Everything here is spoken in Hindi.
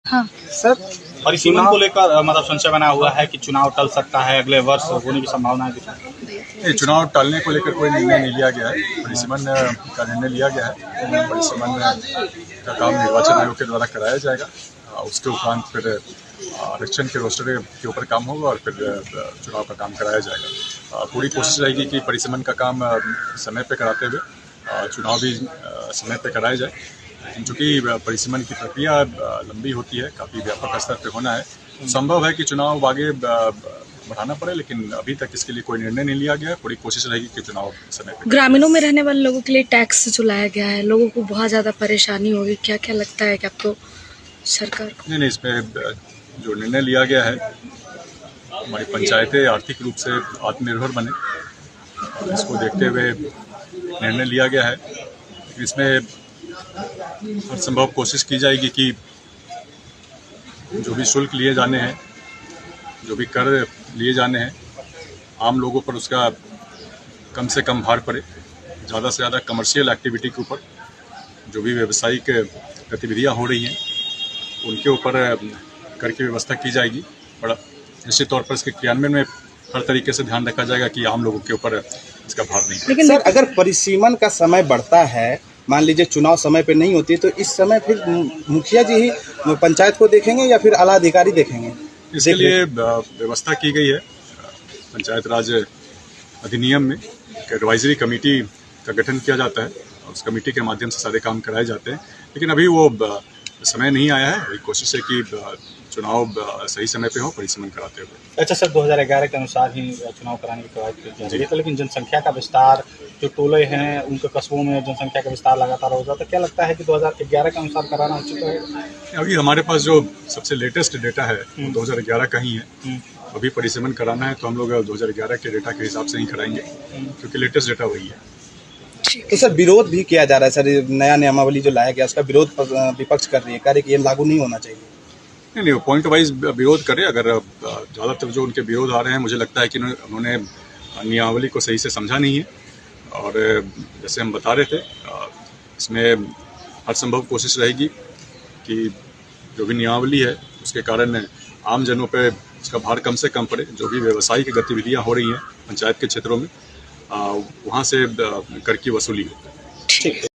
हाँ सर, परिसीमन को लेकर मतलब संशय बना हुआ है कि चुनाव टल सकता है, अगले वर्ष होने की संभावना है। नहीं, चुनाव टालने को लेकर कोई निर्णय नहीं लिया गया है। परिसीमन का निर्णय लिया गया है। परिसीमन का काम निर्वाचन आयोग के द्वारा कराया जाएगा। उसके उपरांत फिर आरक्षण के रोस्टर के ऊपर काम होगा और फिर चुनाव का काम कराया जाएगा। पूरी कोशिश रहेगी कि परिसीमन का काम समय पे कराते हुए चुनाव भी समय पे कराया जाए। लेकिन चूँकि परिसीमन की प्रक्रिया लंबी होती है, काफ़ी व्यापक स्तर पर होना है, संभव है कि चुनाव आगे बढ़ाना पड़े, लेकिन अभी तक इसके लिए कोई निर्णय नहीं लिया गया है। पूरी कोशिश रहेगी कि चुनाव समय पे। ग्रामीणों में रहने वाले लोगों के लिए टैक्स जो लाया गया है, लोगों को बहुत ज़्यादा परेशानी होगी, क्या क्या लगता है कि आपको सरकार को? नहीं, इसमें जो निर्णय लिया गया है, हमारी पंचायतें आर्थिक रूप से आत्मनिर्भर बने, इसको देखते हुए निर्णय लिया गया है। इसमें हर संभव कोशिश की जाएगी कि जो भी शुल्क लिए जाने हैं, जो भी कर लिए जाने हैं, आम लोगों पर उसका कम से कम भार पड़े। ज़्यादा से ज़्यादा कमर्शियल एक्टिविटी के ऊपर, जो भी व्यावसायिक गतिविधियां हो रही हैं, उनके ऊपर कर की व्यवस्था की जाएगी। बड़ा निश्चित तौर पर इसके क्रियान्वयन में हर तरीके से ध्यान रखा जाएगा कि आम लोगों के ऊपर इसका भार नहीं। लेकिन सर, अगर परिसीमन का समय बढ़ता है, मान लीजिए चुनाव समय पे नहीं होती, तो इस समय फिर मुखिया जी ही पंचायत को देखेंगे या फिर आला अधिकारी देखेंगे? इसके लिए व्यवस्था की गई है पंचायत राज अधिनियम में। एडवाइजरी कमेटी का गठन किया जाता है और उस कमेटी के माध्यम से सारे काम कराए जाते हैं। लेकिन अभी वो समय नहीं आया है। कोशिश है कि चुनाव सही समय पे हो, परिसीमन कराते हुए। अच्छा सर, 2011 के अनुसार ही चुनाव कराने की कवायद की जा रही है, तो लेकिन जनसंख्या का विस्तार, जो टोले हैं उनके कस्बों में जनसंख्या का विस्तार लगातार हो जाता है, क्या लगता है कि 2011 के अनुसार कराना उचित है? अभी हमारे पास जो सबसे लेटेस्ट डेटा है वो 2011 का ही है। अभी परिसीमन कराना है तो हम लोग 2011 के डेटा के हिसाब से ही कराएंगे, क्योंकि लेटेस्ट डेटा वही है। तो सर, विरोध भी किया जा रहा है। सर, नया नियमावली जो लाया गया उसका विरोध विपक्ष कर रही है, कह रही कि ये लागू नहीं होना चाहिए। नहीं, पॉइंट वाइज विरोध करें। अगर ज़्यादातर जो उनके विरोध आ रहे हैं, मुझे लगता है कि उन्होंने नियमावली को सही से समझा नहीं है। और जैसे हम बता रहे थे, इसमें हर संभव कोशिश रहेगी कि जो भी नियमावली है उसके कारण आम जनों पे उसका भार कम से कम पड़े। जो भी व्यावसायिक गतिविधियां हो रही हैं पंचायत के क्षेत्रों में, वहाँ से कर की वसूली हो। ठीक है।